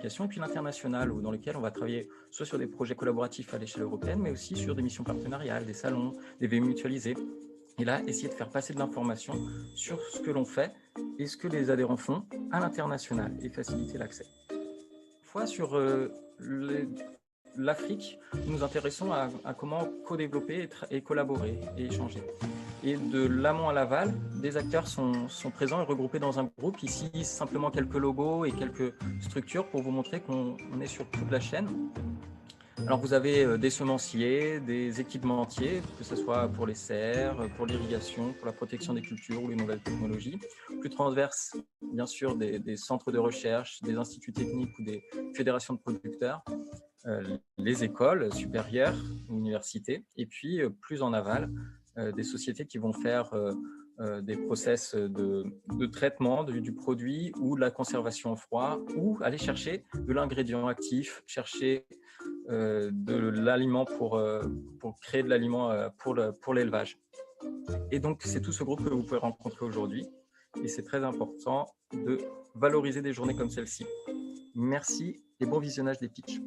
l'éducation, et puis l'international, dans lequel on va travailler soit sur des projets collaboratifs à l'échelle européenne, mais aussi sur des missions partenariales, des salons, des VU mutualisés. Et là, essayer de faire passer de l'information sur ce que l'on fait et ce que les adhérents font à l'international et faciliter l'accès. Sur l'Afrique, nous nous intéressons à comment co-développer et collaborer et échanger. Et de l'amont à l'aval, des acteurs sont présents et regroupés dans un groupe. Ici, simplement quelques logos et quelques structures pour vous montrer qu'on est sur toute la chaîne. Alors, vous avez des semenciers, des équipementiers, que ce soit pour les serres, pour l'irrigation, pour la protection des cultures ou les nouvelles technologies. Plus transverse, bien sûr, des centres de recherche, des instituts techniques ou des fédérations de producteurs, les écoles supérieures, universités, et puis plus en aval, des sociétés qui vont faire des process de traitement du produit ou de la conservation au froid, ou aller chercher de l'ingrédient actif, chercher de l'aliment pour créer de l'aliment pour l'élevage. Et donc, c'est tout ce groupe que vous pouvez rencontrer aujourd'hui. Et c'est très important de valoriser des journées comme celle-ci. Merci et bon visionnage des pitchs.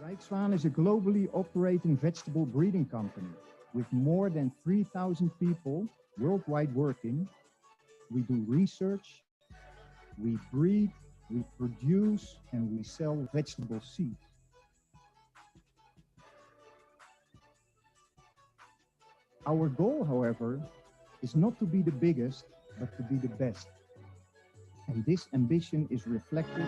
Rijkswaan is a globally operating vegetable breeding company with more than 3,000 people worldwide working. We do research, we breed, we produce, and we sell vegetable seeds. Our goal, however, is not to be the biggest, but to be the best. And this ambition is reflected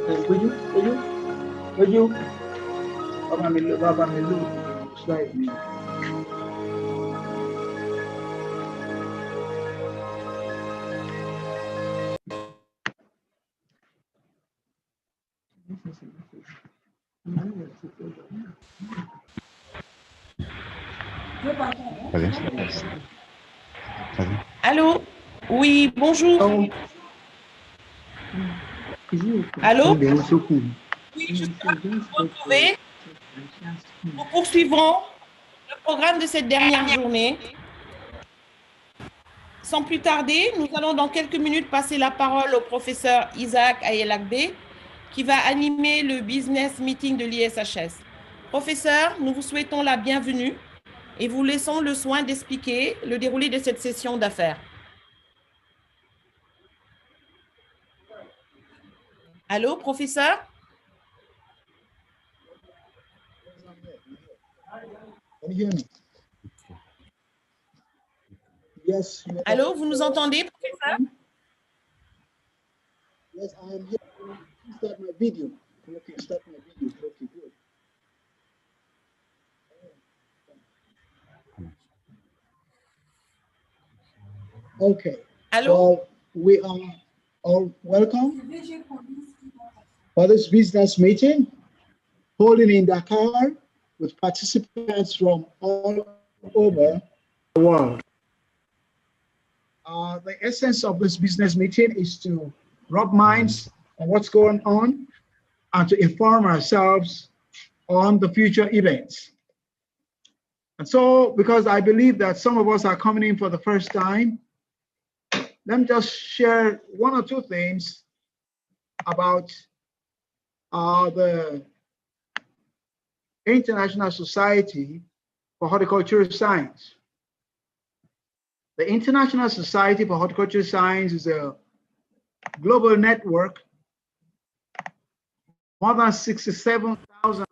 Would you? Baba Milu, slightly. Allô? Oui, bonjour. Allô? Oui, je suis ravie de vous retrouver. Nous poursuivrons le programme de cette dernière journée. Sans plus tarder, nous allons dans quelques minutes passer la parole au professeur Isaac Ayelagbe, qui va animer le business meeting de l'ISHS. Professeur, nous vous souhaitons la bienvenue et vous laissons le soin d'expliquer le déroulé de cette session d'affaires. Allô, professeur? Can you hear me? Yes. Allô, vous nous entendez, professeur? Yes, I am here. Start my video. Okay, start my video. Okay, good. Okay. Allô? So we are all welcome for this business meeting holding in Dakar with participants from all over the world. The essence of this business meeting is to rub minds on what's going on and to inform ourselves on the future events. And so, because I believe that some of us are coming in for the first time, let me just share one or two things about the International Society for Horticultural Science. The International Society for Horticultural Science is a global network, more than 67,000 bodies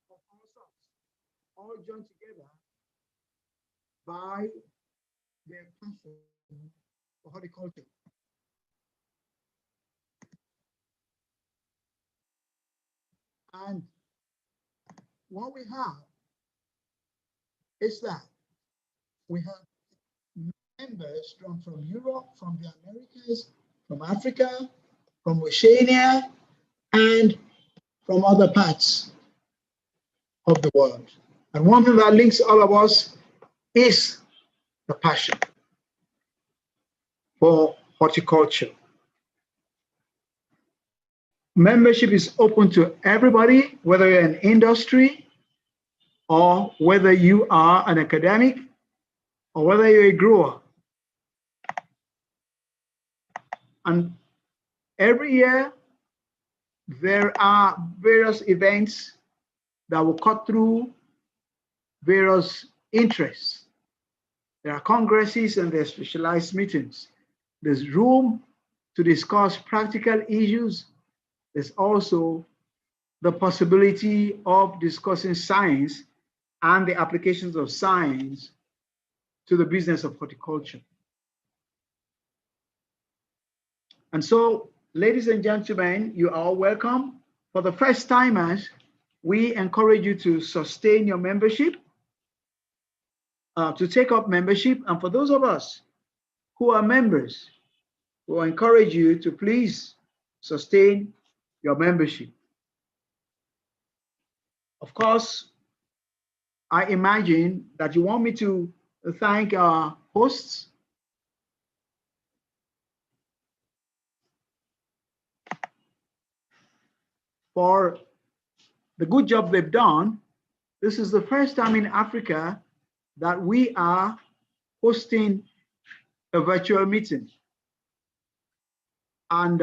of all sorts, all joined together by their passion for horticulture. And what we have is that we have members from Europe, from the Americas, from Africa, from Oceania, and from other parts of the world. And one thing that links all of us is the passion for horticulture. Membership is open to everybody, whether you're in industry or whether you are an academic or whether you're a grower. And every year, there are various events that will cut through various interests. There are congresses and there are specialized meetings. There's room to discuss practical issues. There's also the possibility of discussing science and the applications of science to the business of horticulture. And so, ladies and gentlemen, you are all welcome. For the first timers, we encourage you to sustain your membership, to take up membership. And for those of us who are members, we encourage you to please sustain your membership. Of course, I imagine that you want me to thank our hosts for the good job they've done. This is the first time in Africa that we are hosting a virtual meeting. And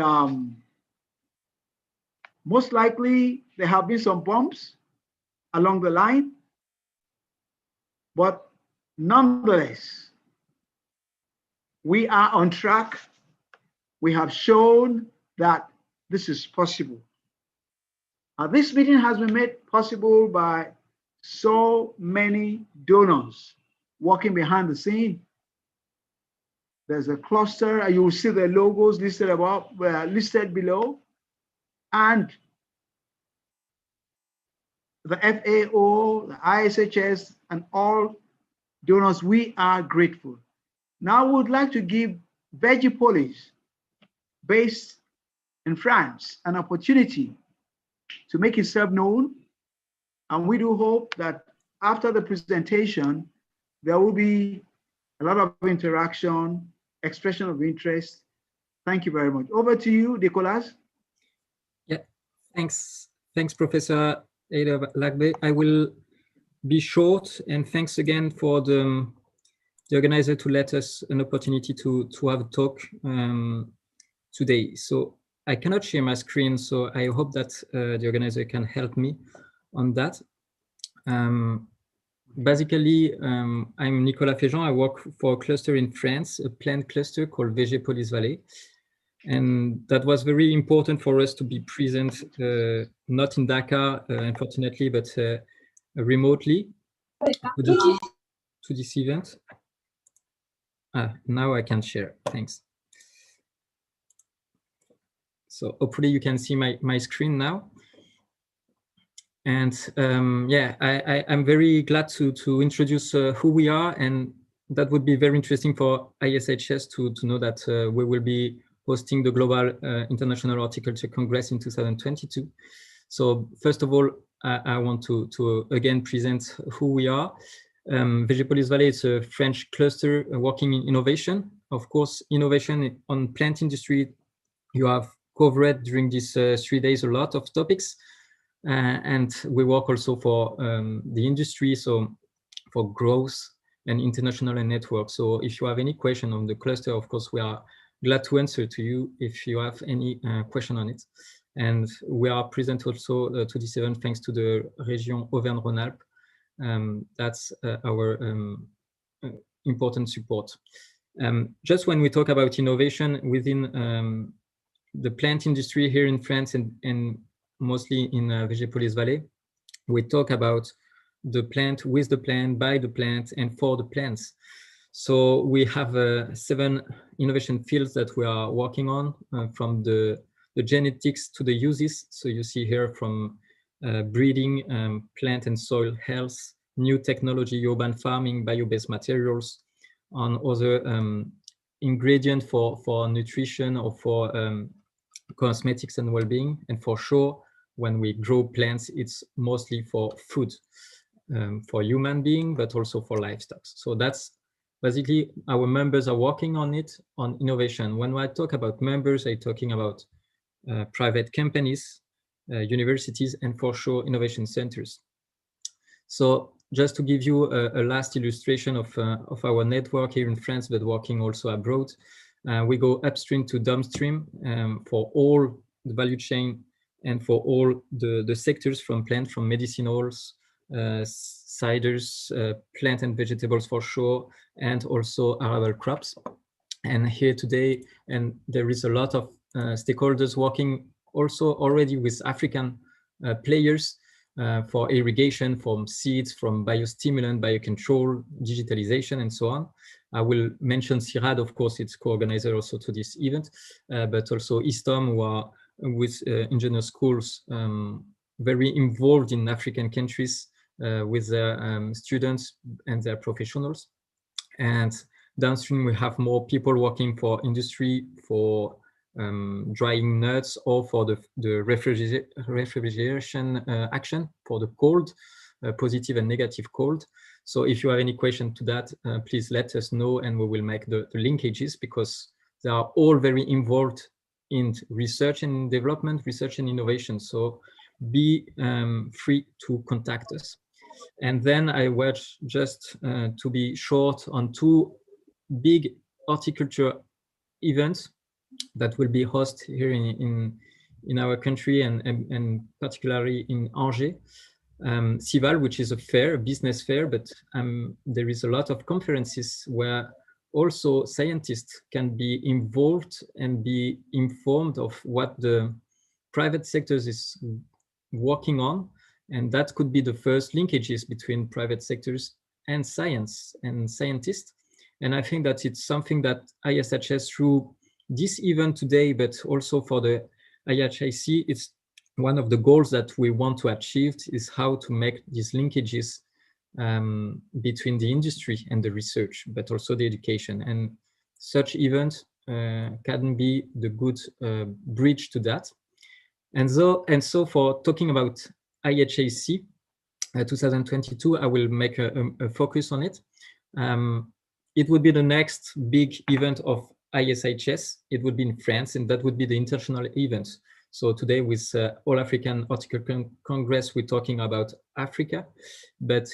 most likely there have been some bumps along the line, but nonetheless, we are on track. We have shown that this is possible. This meeting has been made possible by so many donors working behind the scene. There's a cluster, and you will see the logos listed above, listed below, and the FAO, the ISHS, and all donors. We are grateful. Now, we would like to give Vegipolis, based in France, an opportunity to make itself known. And we do hope that after the presentation, there will be a lot of interaction, expression of interest. Thank you very much. Over to you, Nicolas. Yeah, thanks, Professor Lagbe. I will be short, and thanks again for the organizer to let us an opportunity to have a talk today. So I cannot share my screen, so I hope that the organizer can help me on that. Basically, I'm Nicolas Féjean. I work for a cluster in France, a plant cluster called Vegipolis Valley. And that was very important for us to be present, not in Dakar, unfortunately, but remotely to this event. Now I can share, thanks. So hopefully you can see my screen now. And yeah, I'm very glad to introduce who we are, and that would be very interesting for ISHS to know that we will be hosting the Global International Horticulture Congress in 2022. So first of all, I want to again present who we are. Vegipolis Valley is a French cluster working in innovation. Of course, innovation on plant industry, you have covered during these 3 days a lot of topics. And we work also for the industry, so for growth and international and network. So if you have any question on the cluster, of course, we are glad to answer to you if you have any question on it. And we are present also to this event thanks to the Région Auvergne-Rhône-Alpes. That's our important support. Just when we talk about innovation within the plant industry here in France and mostly in Vegipolis Valley, we talk about the plant, with the plant, by the plant, and for the plants. So we have 7 innovation fields that we are working on, from the genetics to the uses. So you see here from breeding, plant and soil health, new technology, urban farming, bio-based materials, on other ingredients for nutrition or for cosmetics and well-being. And for sure, when we grow plants, it's mostly for food, for human being, but also for livestock. So that's basically our members are working on it, on innovation. When I talk about members, I'm talking about private companies, universities, and for sure innovation centers. So just to give you a last illustration of our network here in France, but working also abroad, we go upstream to downstream for all the value chain and for all the sectors, from plant, from medicinals, ciders, plant and vegetables for sure, and also arable crops. And here today, and there is a lot of stakeholders working also already with African players for irrigation, from seeds, from biostimulant, biocontrol, digitalization, and so on. I will mention CIRAD, of course, it's co-organizer also to this event, but also ISTOM, who are with engineer schools, very involved in African countries with their students and their professionals. And downstream, we have more people working for industry, for drying nuts, or for the refrigeration action for the cold, positive and negative cold. So if you have any question to that, please let us know, and we will make the linkages, because they are all very involved in research and development, research and innovation. So be free to contact us. And then I wish just to be short on 2 big horticulture events that will be hosted here in our country, and particularly in Angers. CIVAL, which is a fair, a business fair, but there is a lot of conferences where also scientists can be involved and be informed of what the private sectors is working on. And that could be the first linkages between private sectors and science and scientists. And I think that it's something that ISHS, through this event today, but also for the AAHC, it's one of the goals that we want to achieve, is how to make these linkages between the industry and the research, but also the education. And such event can be the good bridge to that. And so for talking about IHAC 2022, I will make a focus on it. It would be the next big event of ISHS. It would be in France, and that would be the international event. So today with All African Horticulture Congress, we're talking about Africa, but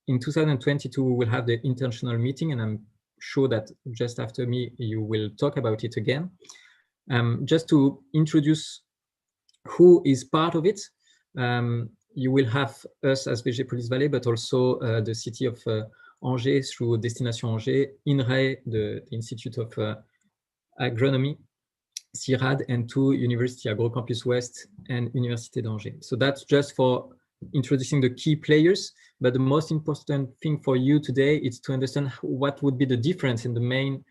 in 2022, we will have the international meeting, and I'm sure that just after me, you will talk about it again. Just to introduce who is part of it, you will have us as VG Police Valley, but also the city of Angers through Destination Angers, INRAE, the Institute of Agronomy, CIRAD, and two universities, AgroCampus West and Université d'Angers. So that's just for introducing the key players, but the most important thing for you today is to understand what would be the difference in the main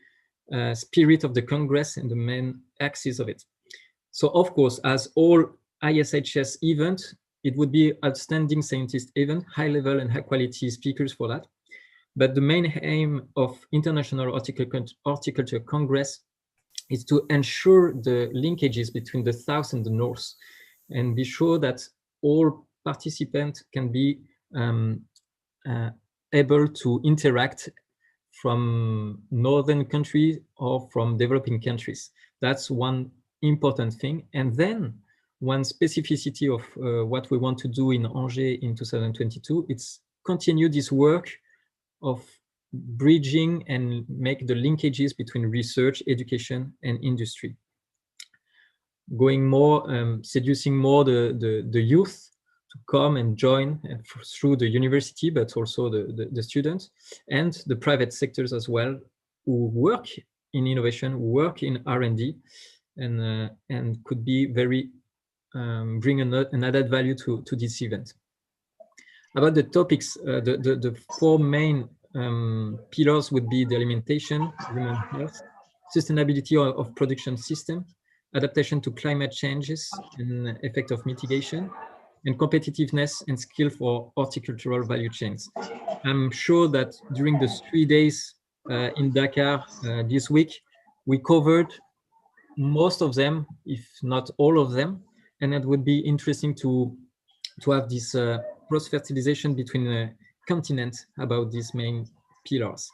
spirit of the Congress and the main axis of it. So of course, as all ISHS event, it would be outstanding scientist event, high level and high quality speakers for that. But the main aim of International Horticulture Congress is to ensure the linkages between the South and the North, and be sure that all participants can be able to interact from northern countries or from developing countries. That's one important thing. And then one specificity of what we want to do in Angers in 2022, it's continue this work of bridging and make the linkages between research, education, and industry. Going more, seducing more the youth to come and join through the university, but also the students and the private sectors as well, who work in innovation, work in R&D, and could be very bring an added value to this event. About the topics, the four main pillars would be the alimentation, human health, sustainability of production system, adaptation to climate changes and effect of mitigation, and competitiveness and skill for horticultural value chains. I'm sure that during the 3 days in Dakar this week, we covered most of them, if not all of them, and it would be interesting to have this cross-fertilization between the continents about these main pillars.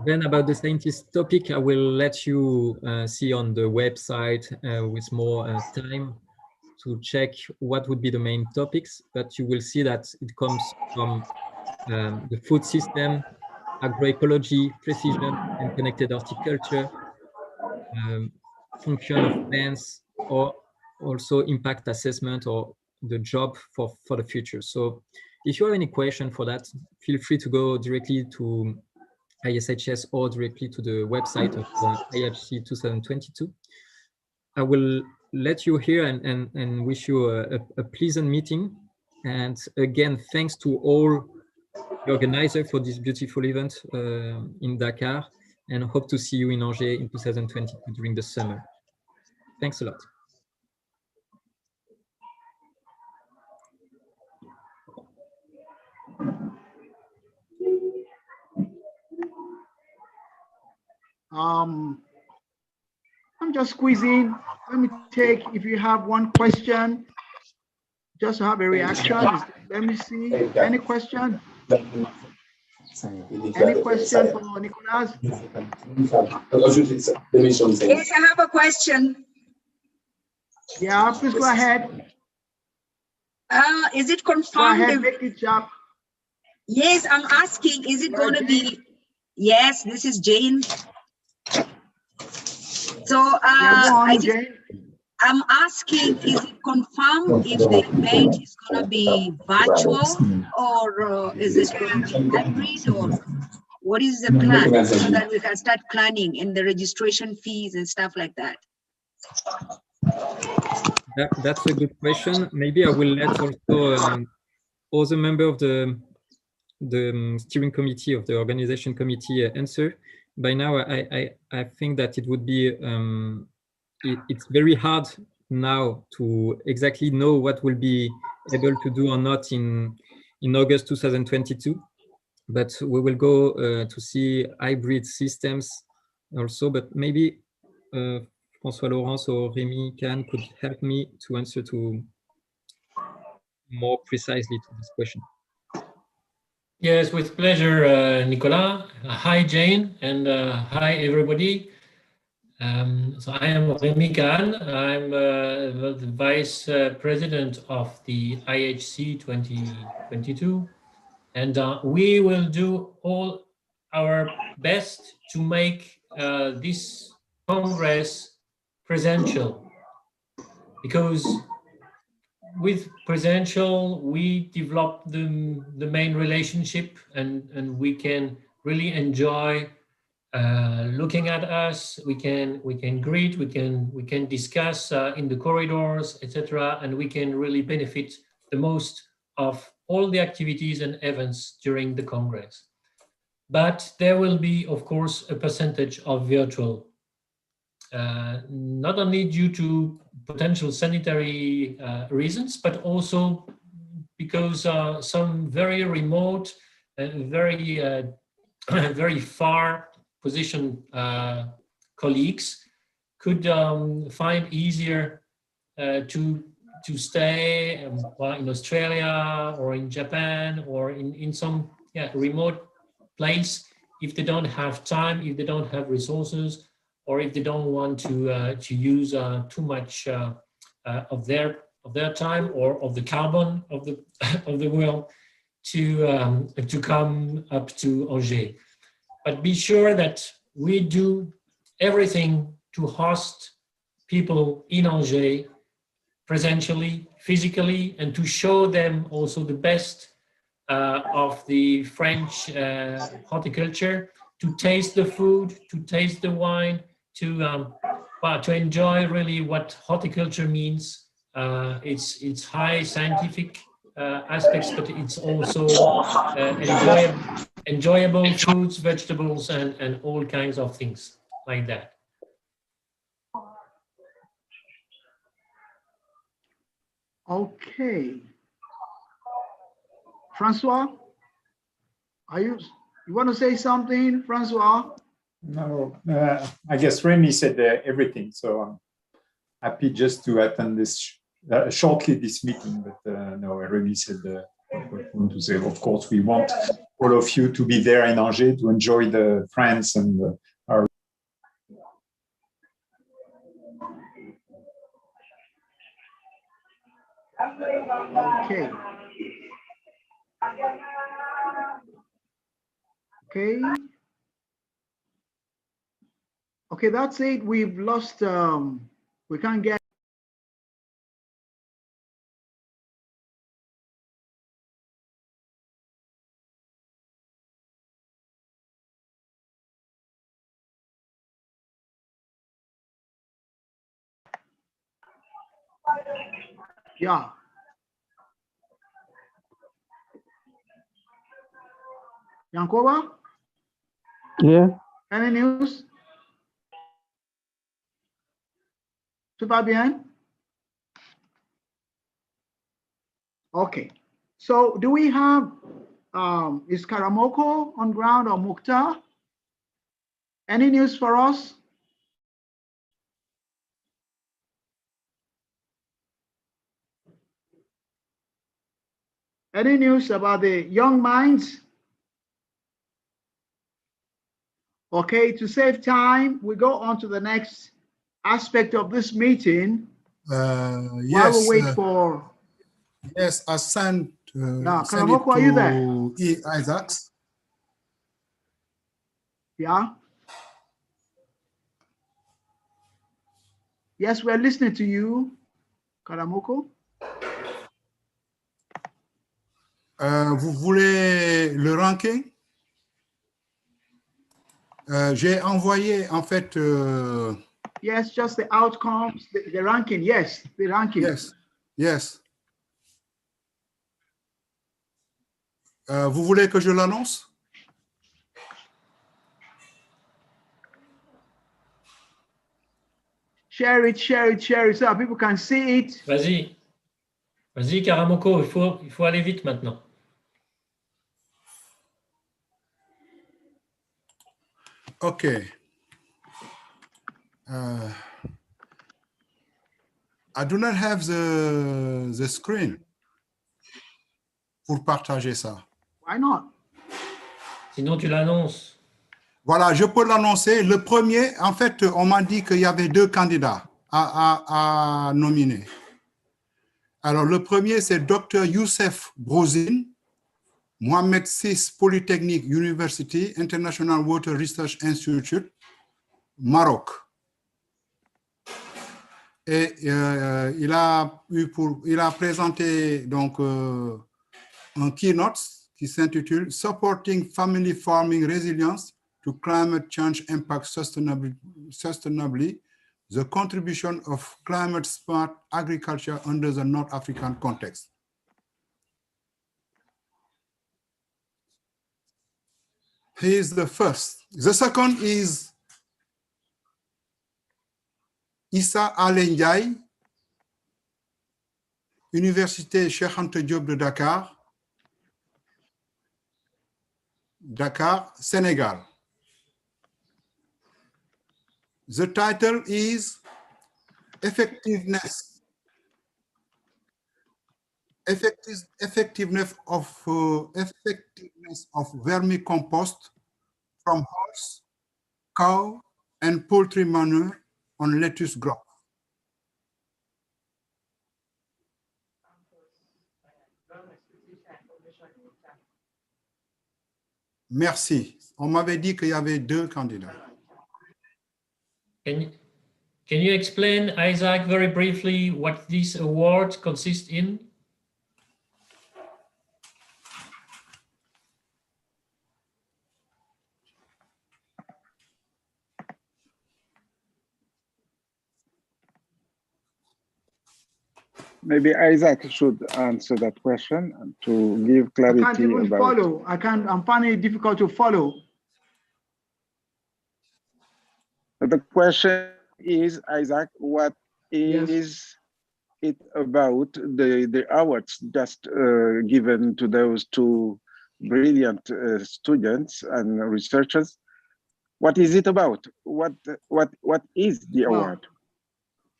Then about the scientist topic, I will let you see on the website with more time to check what would be the main topics, but you will see that it comes from the food system, agroecology, precision and connected horticulture, function of plants, or also impact assessment or the job for the future. So if you have any question for that, feel free to go directly to ISHS or directly to the website of IHC 2022. I will let you here and wish you a pleasant meeting. And again, thanks to all the organizers for this beautiful event in Dakar, and hope to see you in Angers in 2022 during the summer. Thanks a lot. I'm just squeezing. Let me take, if you have one question, just have a reaction. Let me see. Any question? Any question for Nicolas? Yes, I have a question. Yeah, please go ahead. Is it confirmed? Go ahead, make it sharp. Yes, I'm asking, is it going to be? Yes, this is Jane. So I'm asking, is it confirmed if the event is going to be virtual, or is it going to be hybrid, or what is the plan, so that we can start planning and the registration fees and stuff like that? That's a good question. Maybe I will let also other member of the the steering committee of the organization committee answer. By now, I think that it would be, it's very hard now to exactly know what will be able to do or not in August 2022. But we will go to see hybrid systems also, but maybe François Laurence or Rémi Kahn could help me to answer to more precisely to this question. Yes, with pleasure, Nicolas. Hi, Jane, and hi, everybody. So I am Rémi Kahn. I'm the Vice President of the IHC 2022. And we will do all our best to make this Congress presential, because with presential, we develop the main relationship, and we can really enjoy looking at us. We can greet, we can discuss in the corridors, etc., and we can really benefit the most of all the activities and events during the Congress. But there will be, of course, a percentage of virtual, not only due to potential sanitary reasons, but also because some very remote and very far position colleagues could find easier to stay in Australia or in Japan or in some remote place if they don't have time, if they don't have resources, or if they don't want to use too much of their time or of the carbon of the world to come up to Angers. But be sure that we do everything to host people in Angers presentially, physically, and to show them also the best of the French horticulture, to taste the food, to taste the wine, to enjoy really what horticulture means. It's high scientific aspects, but it's also enjoyable fruits, vegetables, and all kinds of things like that. Okay. Francois, you want to say something, Francois? No, I guess Rémi said everything, so I'm happy just to attend this shortly this meeting. But no, Rémi said what I want to say. Of course, we want all of you to be there in Angers to enjoy the France and our. Okay. Okay. Okay, that's it. We've lost, we can't get. Yeah. Yankova? Yeah. Any news? Tout va bien? Okay. So do we have, is Karamoko on ground or Mukhtar? Any news for us? Any news about the young minds? Okay, to save time, we go on to the next aspect of this meeting. Yes. While we wait for. Yes, I sent. Karamoko, are you there? Isaacs. Yeah. Yes, we're listening to you, Karamoko. Vous voulez le ranking? J'ai envoyé en fait. Yes, just the outcomes, the ranking. Yes, the ranking. Yes, yes. Vous voulez que je l'annonce? Share it, so people can see it. Vas-y. Vas-y, Karamoko, il faut aller vite maintenant. Okay. I do not have the screen pour partager ça. Why not? Sinon, tu l'annonces. Voilà, je peux l'annoncer. Le premier, en fait, on m'a dit qu'il y avait 2 candidats à nominer. Alors, le premier, c'est Dr. Youssef Brozin, Mohamed VI Polytechnic University, International Water Research Institute, Maroc. Et il a présenté donc un keynote qui s'intitule Supporting Family Farming Resilience to Climate Change Impact Sustainably, the Contribution of Climate Smart Agriculture under the North African Context. He is the first. The second is Issa Alendiaye, Université Cheikh Anta Diop de Dakar, Sénégal. The title is Effectiveness of vermicompost from horse, cow, and poultry manure on lettuce growth. Merci. On m'avait dit qu'il y avait 2 candidats. Can you explain, Isaac, very briefly what this award consists in? Maybe Isaac should answer that question to give clarity. I can't even about follow. I'm finding it difficult to follow. The question is, Isaac, what is it about the awards just given to those 2 brilliant students and researchers? What is it about? What is the award?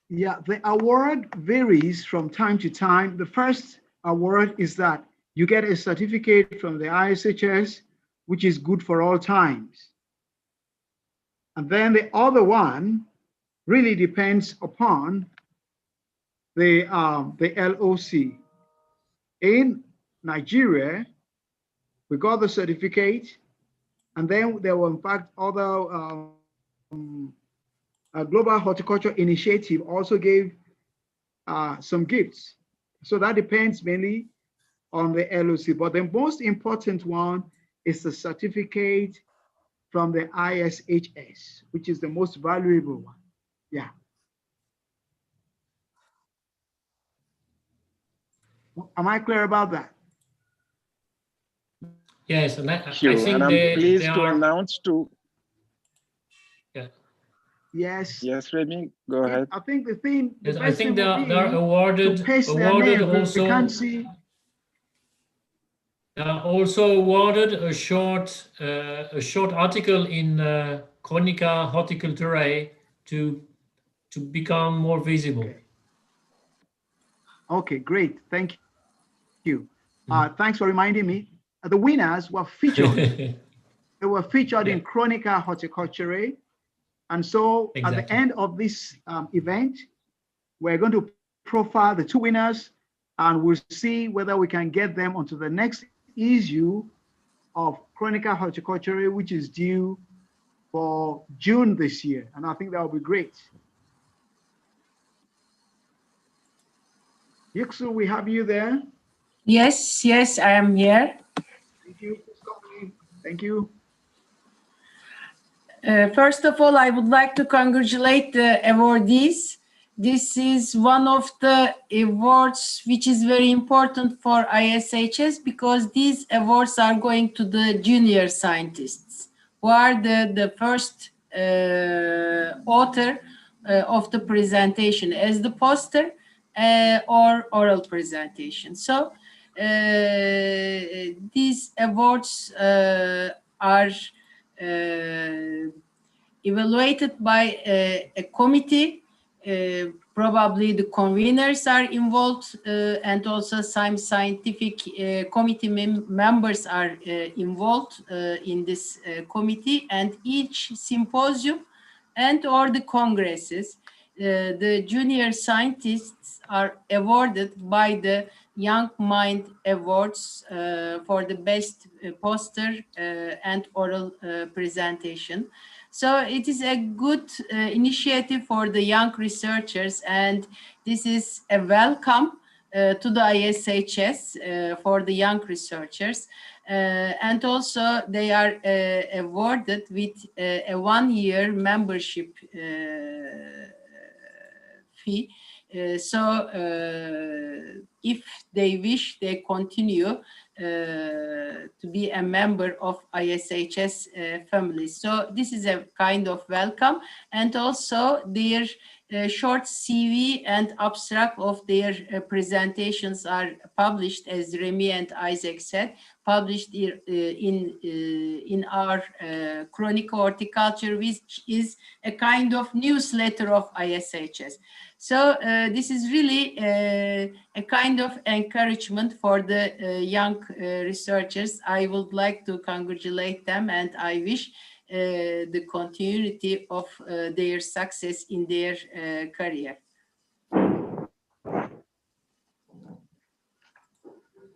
Yeah, the award varies from time to time. The first award is that you get a certificate from the ISHS, which is good for all times. And then the other one really depends upon the LOC. In Nigeria, we got the certificate, and then there were in fact other a Global Horticulture Initiative also gave some gifts. So that depends mainly on the LOC. But the most important one is the certificate from the ISHS, which is the most valuable one. Yeah. Am I clear about that? Yes, and I think and I'm pleased to are... announce to. Yeah. Yes. Yes, Remy, go ahead. I think the thing. Yes, I think they're awarded also. Also awarded a short article in Chronica Horticulturae to become more visible. Okay, great. Thank you. Thanks for reminding me. The winners were featured. They were featured in Chronica Horticulturae. And so at the end of this event, we're going to profile the 2 winners, and we'll see whether we can get them onto the next issue of Chronica Horticulturae, which is due for June this year. And I think that will be great. Yixu, we have you there? Yes, I am here. Thank you. Thank you. First of all, I would like to congratulate the awardees this is one of the awards which is very important for ISHS, because these awards are going to the junior scientists who are the first author of the presentation as the poster or oral presentation. So these awards are evaluated by a committee. Probably the conveners are involved, and also some scientific committee members are involved in this committee, and each symposium and or the congresses, the junior scientists are awarded by the Young Mind Awards for the best poster and oral presentation. So it is a good initiative for the young researchers, and this is a welcome to the ISHS for the young researchers. And also they are awarded with a 1-year membership fee. So if they wish, they continue to be a member of ISHS family. So this is a kind of welcome, and also their short CV and abstract of their presentations are published, as Remy and Isaac said, published in our Chronic Horticulture, which is a kind of newsletter of ISHS. So this is really a kind of encouragement for the young researchers. I would like to congratulate them, and I wish the continuity of their success in their career.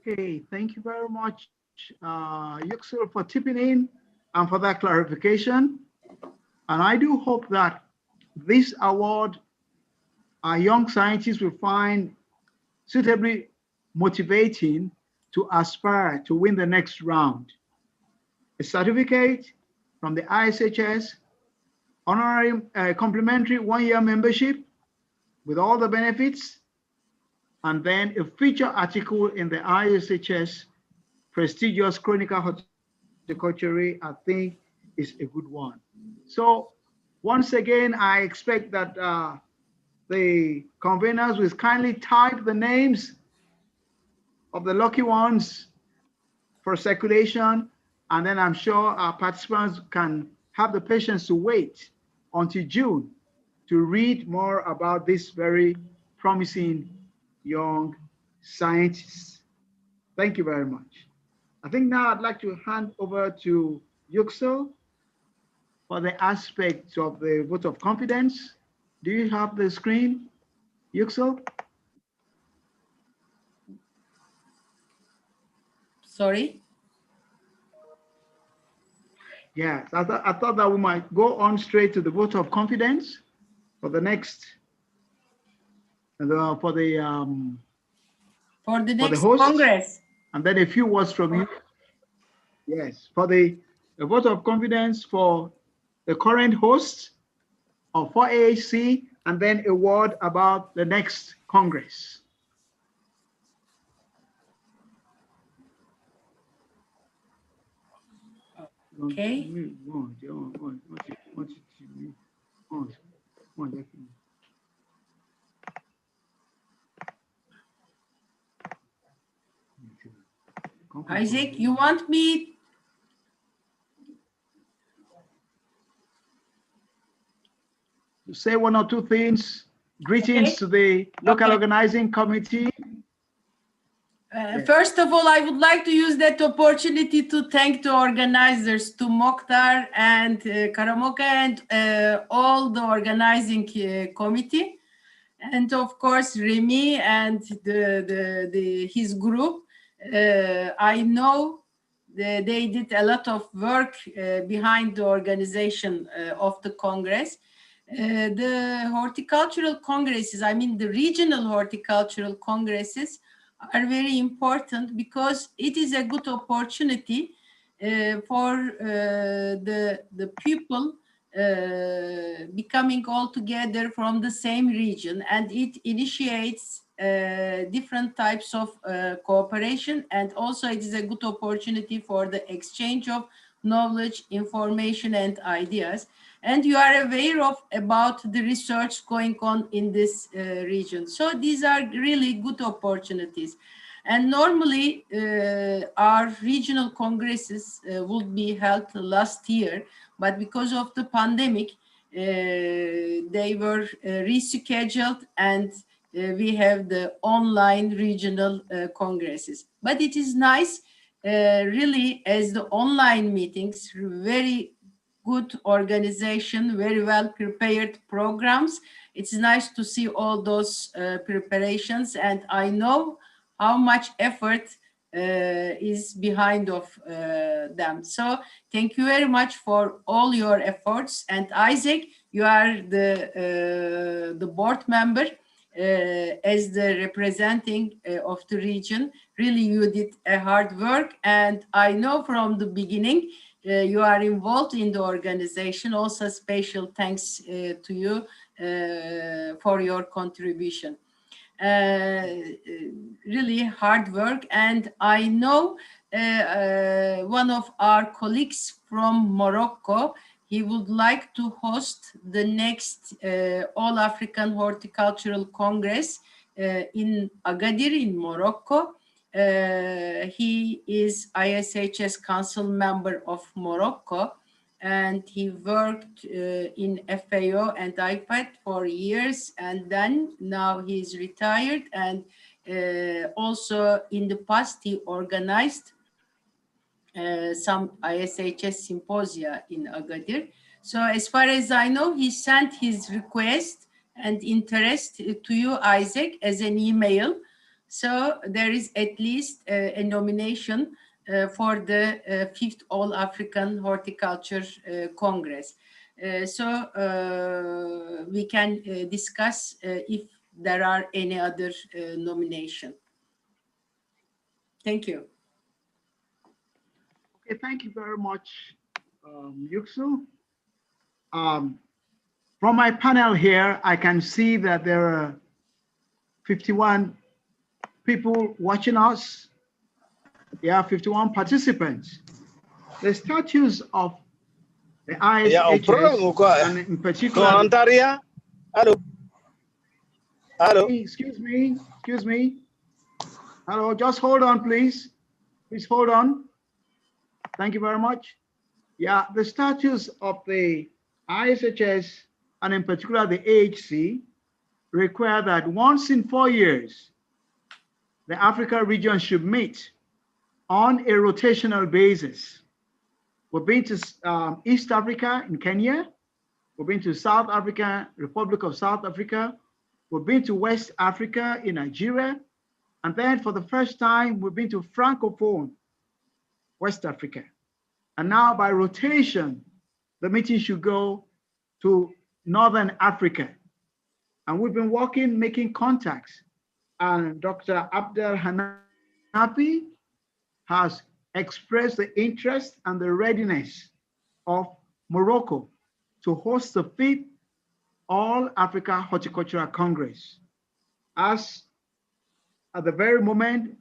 Okay, thank you very much, Yuxil, for tipping in and for that clarification. And I do hope that this award our young scientists will find suitably motivating to aspire to win the next round. A certificate from the ISHS, honorary complimentary 1-year membership with all the benefits, and then a feature article in the ISHS prestigious Chronicle Horticulture, I think is a good one. So once again, I expect that the conveners will kindly type the names of the lucky ones for circulation, and then I'm sure our participants can have the patience to wait until June to read more about this very promising young scientists. Thank you very much. I think now I'd like to hand over to Yuxil for the aspects of the vote of confidence. Do you have the screen, Yuxil? Sorry? Yes, I thought that we might go on straight to the vote of confidence for the next, for the next host, Congress. And then a few words from you. Yes, for the vote of confidence for the current host of AAHC, and then a word about the next Congress. Okay. Isaac, you want me? To say one or two things. Greetings to the local organizing committee. First of all, I would like to use that opportunity to thank the organizers, to Mokhtar and Karamoka and all the organizing committee, and of course Remy and his group. I know they did a lot of work behind the organization of the Congress. The horticultural congresses, I mean the regional horticultural congresses, are very important because it is a good opportunity for the people becoming all together from the same region, and it initiates different types of cooperation, and also it is a good opportunity for the exchange of knowledge, information, and ideas. And you are aware of about the research going on in this region. So these are really good opportunities. And normally our regional congresses would be held last year, but because of the pandemic, they were rescheduled, and we have the online regional congresses. But it is nice, really, as the online meetings, very good organization, very well prepared programs. It's nice to see all those preparations, and I know how much effort is behind of them. So thank you very much for all your efforts. And Isaac, you are the board member as the representing of the region. Really, you did a hard work, and I know from the beginning you are involved in the organization. Also, special thanks to you for your contribution. Really hard work, and I know one of our colleagues from Morocco, he would like to host the next All African Horticultural Congress in Agadir in Morocco. He is ISHS Council member of Morocco, and he worked in FAO and IPAD for years, and then now he's retired, and also in the past he organized some ISHS symposia in Agadir. So as far as I know, he sent his request and interest to you, Isaac, as an email. So there is at least a nomination for the 5th All African Horticulture Congress. So we can discuss if there are any other nomination. Thank you. Okay, thank you very much, Yuksu. From my panel here, I can see that there are 51 people watching us. Yeah, 51 participants. The status of the ISHS, and in particular, hello. Excuse me. Hello, just hold on, please. Please hold on. Thank you very much. Yeah, the status of the ISHS, and in particular the AAHC, require that once in 4 years, the Africa region should meet on a rotational basis. We've been to East Africa in Kenya. We've been to South Africa, Republic of South Africa. We've been to West Africa in Nigeria. And then for the first time, we've been to Francophone, West Africa. And now by rotation, the meeting should go to Northern Africa. And we've been working, making contacts. And Dr. Abdel Hanafi has expressed the interest and the readiness of Morocco to host the 5th All Africa Horticultural Congress. As at the very moment,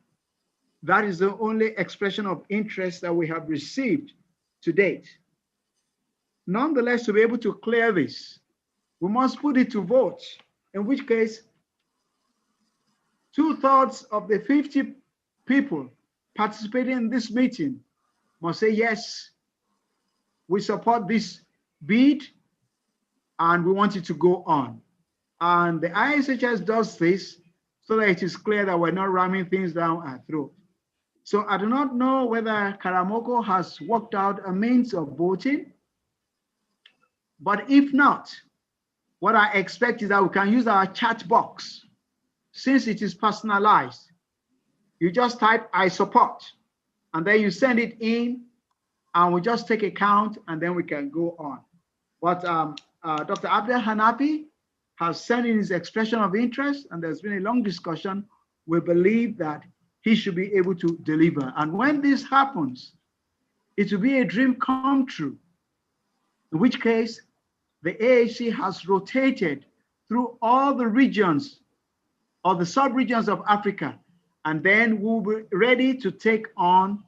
that is the only expression of interest that we have received to date. Nonetheless, to be able to clear this, we must put it to vote, in which case 2/3 of the 50 people participating in this meeting must say, yes, we support this bid and we want it to go on. And the ISHS does this so that it is clear that we're not ramming things down our throat. So I do not know whether Karamoko has worked out a means of voting, but if not, what I expect is that we can use our chat box. Since it is personalized, you just type I support, and then you send it in, and we just take a count, and then we can go on. But Dr. Abdel Hanafi has sent in his expression of interest, and there's been a long discussion. We believe that he should be able to deliver. And when this happens, it will be a dream come true, in which case the AAHC has rotated through all the regions or the sub-regions of Africa, and then we'll be ready to take on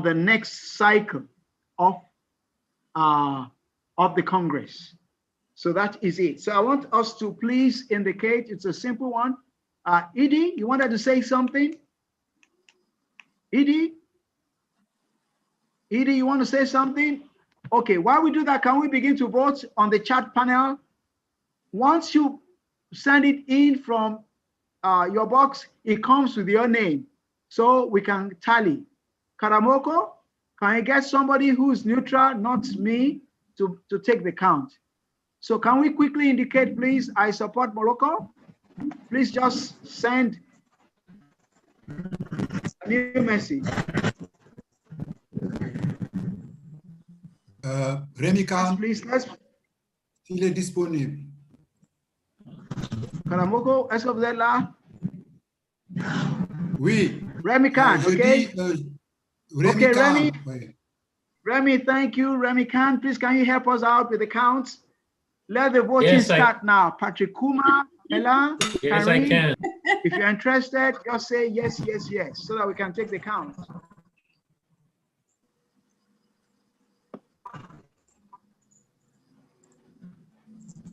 the next cycle of the Congress. So that is it. So I want us to please indicate, it's a simple one. Edie, you wanted to say something? Edie, you want to say something? Okay, while we do that, can we begin to vote on the chat panel? Once you send it in from your box, it comes with your name, so we can tally. Karamoko, can I get somebody who's neutral, not me, to take the count? So can we quickly indicate, please, I support Morocco? Please just send a new message. Rémi Khan, please, let's. S'il est disponible. Karamoko, est-ce que vous êtes là? Oui. Remy Khan, okay? Rémi okay, Khan, Remy. oui. Remy, thank you. Remy Khan, please, can you help us out with the counts? Let the voting start now. Patrick Kuma, Ella, Yes, Karim, I can. If you're interested, just say yes, yes, yes, so that we can take the count.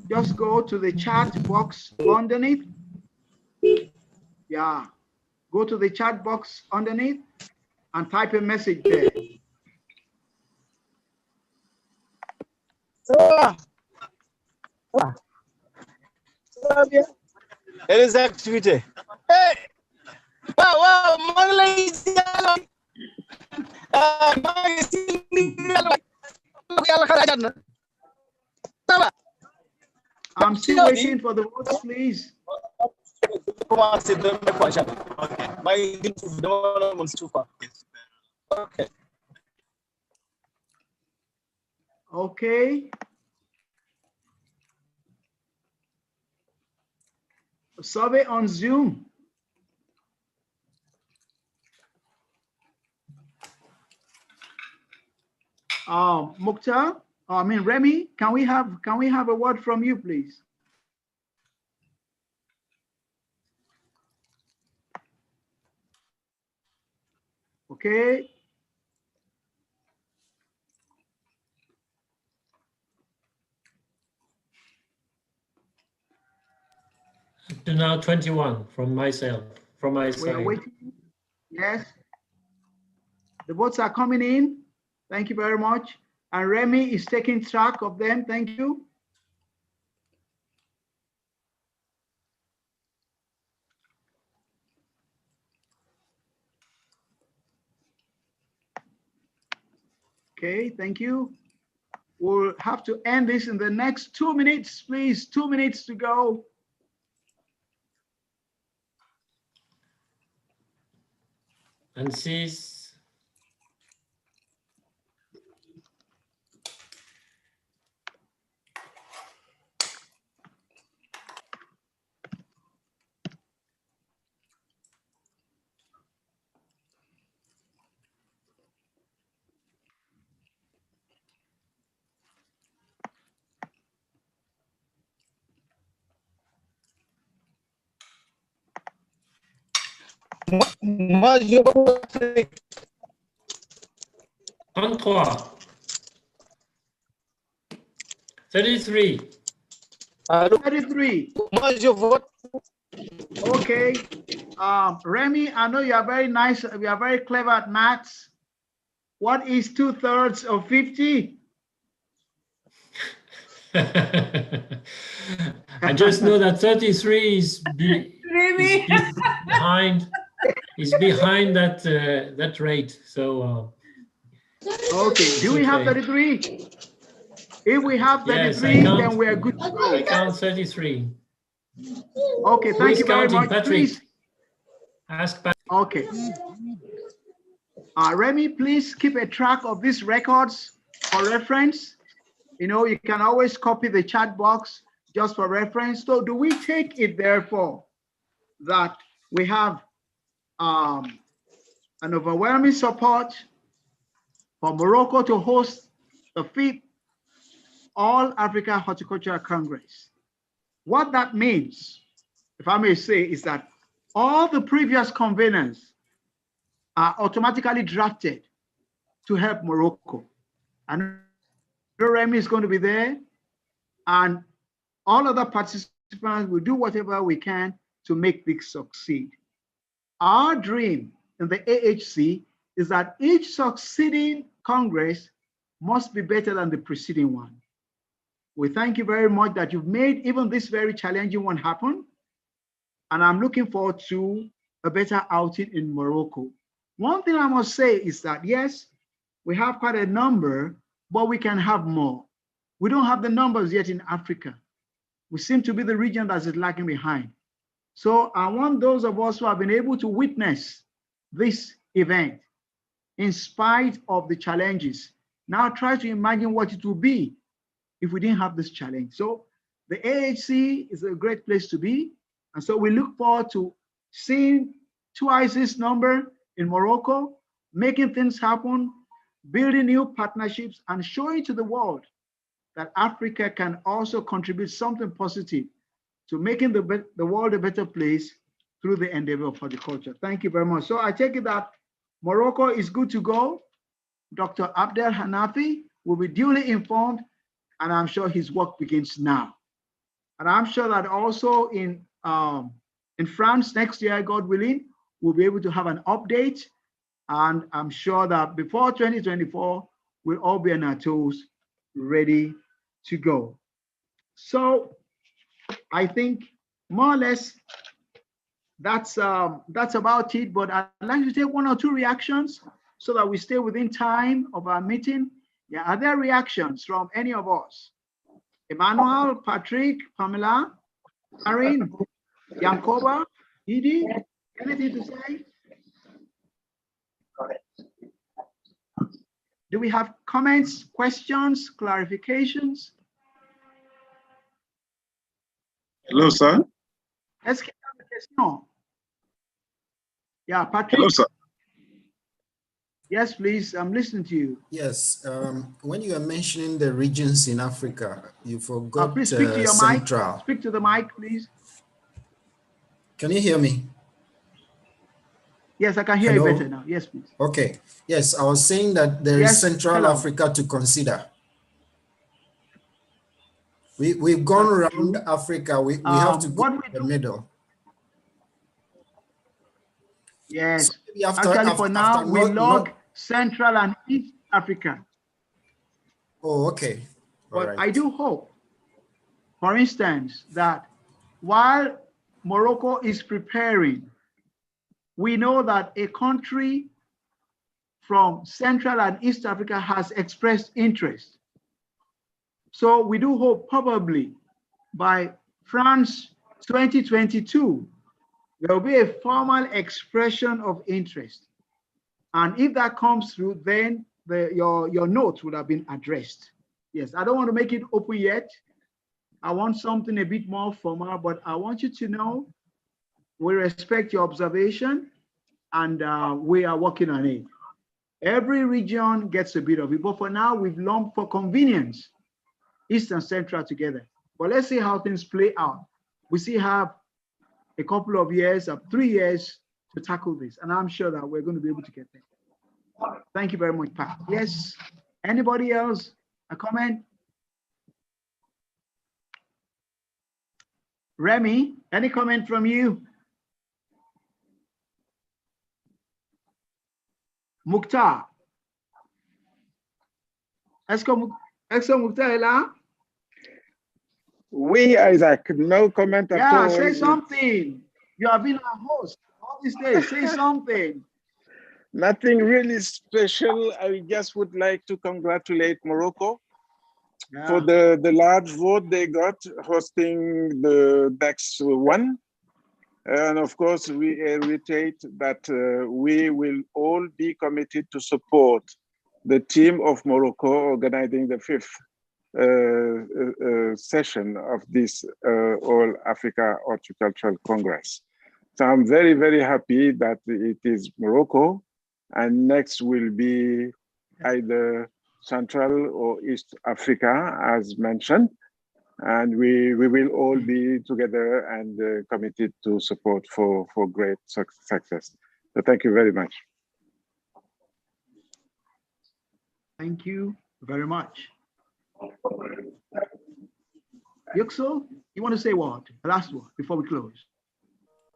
Just go to the chat box underneath. Yeah, go to the chat box underneath and type a message there. It is activity. Hey! Wow, I'm still waiting for the votes, please. Okay. Okay. Survey on Zoom. Mukhtar, Remy, can we have a word from you, please? Okay. Up to now 21 from myself, from my We are side. waiting. Yes. The votes are coming in. Thank you very much. And Remy is taking track of them. Thank you. Okay, thank you. We'll have to end this in the next 2 minutes, please. 2 minutes to go. And cease. Moi, je 33. 33. 33. Moi, je vote. Okay. Remy, I know you are very nice. You are very clever at maths. What is 2/3 of 50? I just know that 33 is behind that rate. So okay. Do we have 33? If we have 33, yes, then we are good to go. I count 33. Okay, thank you very much. Patrick. Please. Ask Patrick. Okay. Remy, please keep a track of these records for reference. You know, you can always copy the chat box just for reference. So do we take it, therefore, that we have an overwhelming support for Morocco to host the 5th All Africa Horticultural Congress. What that means, if I may say, is that all the previous conveners are automatically drafted to help Morocco. And Remy is going to be there, and all other participants will do whatever we can to make this succeed. Our dream in the AHC is that each succeeding Congress must be better than the preceding one. We thank you very much that you've made even this very challenging one happen. And I'm looking forward to a better outing in Morocco. One thing I must say is that, yes, we have quite a number, but we can have more. We don't have the numbers yet in Africa. We seem to be the region that is lagging behind. So I want those of us who have been able to witness this event, in spite of the challenges, now try to imagine what it would be if we didn't have this challenge. So the AHC is a great place to be. And so we look forward to seeing twice this number in Morocco, making things happen, building new partnerships, and showing to the world that Africa can also contribute something positive to making the world a better place through the endeavor of horticulture. Thank you very much. So I take it that Morocco is good to go. Dr. Abdel Hanafi will be duly informed, and I'm sure his work begins now. And I'm sure that also in France next year, God willing, we'll be able to have an update. And I'm sure that before 2024, we'll all be on our toes, ready to go. So I think more or less that's about it. But I'd like to take one or two reactions so that we stay within time of our meeting. Yeah, are there reactions from any of us? Emmanuel, Patrick, Pamela, Irene, Yankoba, Edie, anything to say? Do we have comments, questions, clarifications? Hello, sir. Est-ce qu'il y a des questions? Yeah, Patrick. Hello, sir. Yes, please. I'm listening to you. Yes. When you are mentioning the regions in Africa, you forgot please speak to your Central. mic. Speak to the mic, please. Can you hear me? Yes, I can hear you better now. Yes, please. Okay. Yes, I was saying that there is Central Africa to consider. We've gone around Africa. We have to go to the middle. Yes. So actually, for now, we log Central and East Africa. Oh, okay. But right. I do hope, for instance, that while Morocco is preparing, we know that a country from Central and East Africa has expressed interest. So we do hope probably by France 2022, there will be a formal expression of interest. And if that comes through, then your notes would have been addressed. Yes, I don't want to make it open yet. I want something a bit more formal, but I want you to know we respect your observation, and we are working on it. Every region gets a bit of it, but for now, we've lumped for convenience East and Central together. But let's see how things play out. We still have a couple of years, 3 years to tackle this, and I'm sure that we're going to be able to get there. Thank you very much, Pat. Yes, anybody else? A comment? Remy, any comment from you? Mukhtar. Est-ce que Mukhtar est là? Oui, Isaac, no comment at all. Yeah, say something. You have been our host all these days. Say something. Nothing really special. I just would like to congratulate Morocco for the large vote they got hosting the next one. And of course, we reiterate that we will all be committed to support the team of Morocco organizing the 5th session of this All Africa Horticultural Congress. So I'm very, very happy that it is Morocco, and next will be either Central or East Africa, as mentioned. And we will all be together and committed to support for great success. So thank you very much. Thank you very much. Yuxel, you want to say what? The last one before we close.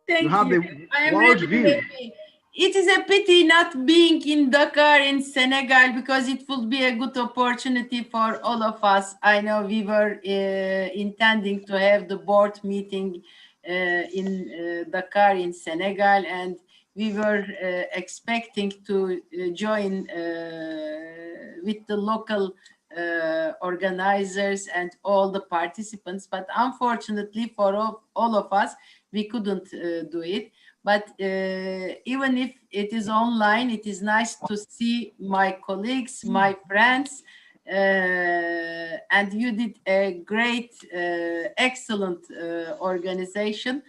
Thank have you. the I am world really view. happy. It is a pity not being in Dakar in Senegal, because it would be a good opportunity for all of us. I know we were intending to have the board meeting in Dakar in Senegal, and we were expecting to join with the local organizers and all the participants, but unfortunately for all of us, we couldn't do it. But even if it is online, it is nice to see my colleagues, my friends, and you did a great, excellent organization.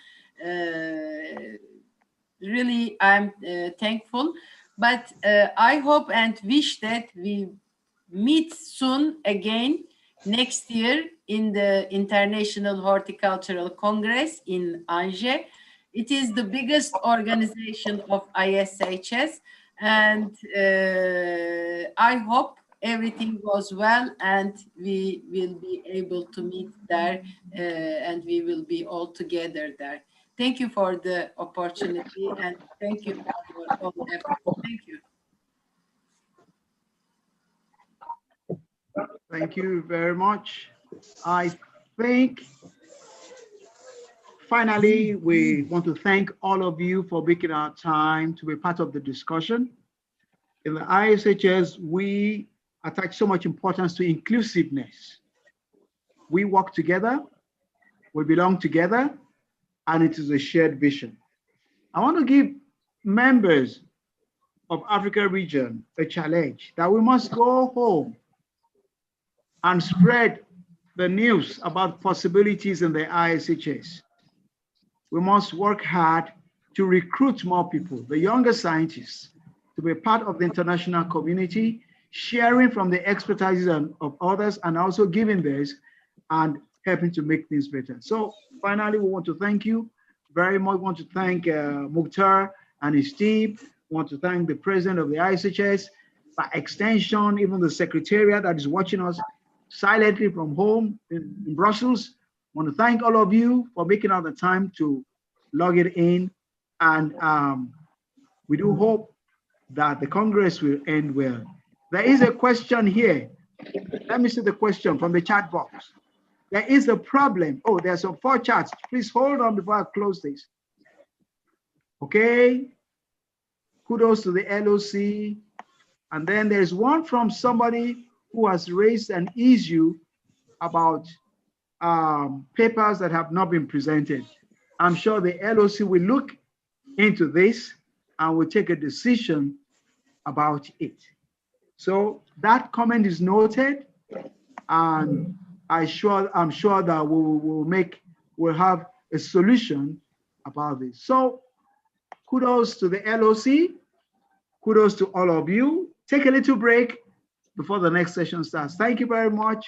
Really, I'm thankful, but I hope and wish that we meet soon again next year in the International Horticultural Congress in Angers. It is the biggest organization of ISHS, and I hope everything goes well and we will be able to meet there and we will be all together there. Thank you for the opportunity and thank you for your all effort. Thank you. Thank you very much. I think finally, we want to thank all of you for making our time to be part of the discussion. In the ISHS, we attach so much importance to inclusiveness. We work together, we belong together, and it is a shared vision. I want to give members of Africa region a challenge that we must go home and spread the news about possibilities in the ISHS. We must work hard to recruit more people, the younger scientists, to be part of the international community, sharing from the expertise of others and also giving theirs and helping to make things better. So finally, we want to thank you very much. We want to thank Mukhtar and his team. We want to thank the president of the ISHS, by extension, even the secretariat that is watching us silently from home in Brussels. I want to thank all of you for making out the time to log it in. And we do hope that the Congress will end well. There is a question here. Let me see the question from the chat box. There is a problem. Oh, there's some 4 chats. Please hold on before I close this. Okay. Kudos to the LOC. And then there's one from somebody who has raised an issue about papers that have not been presented. I'm sure the LOC will look into this and will take a decision about it. So that comment is noted, and I'm sure that we'll have a solution about this. So kudos to the LOC, kudos to all of you. Take a little break before the next session starts. Thank you very much.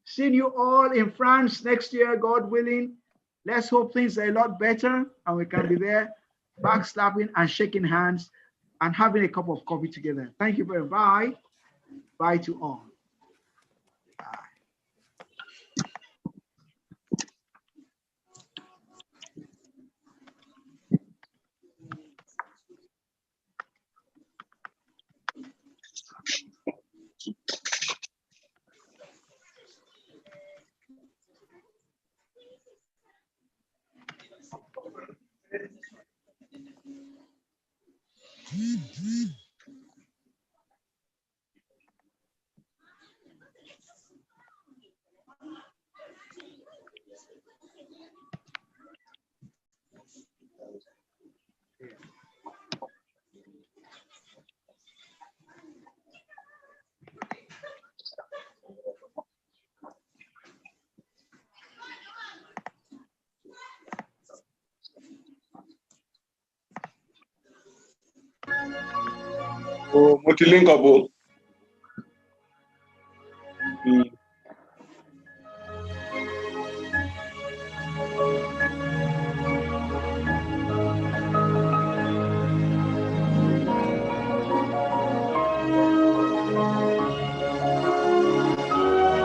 Seeing you all in France next year, God willing. Let's hope things are a lot better and we can be there backslapping and shaking hands and having a cup of coffee together. Thank you very much. Bye to all. Multilingual.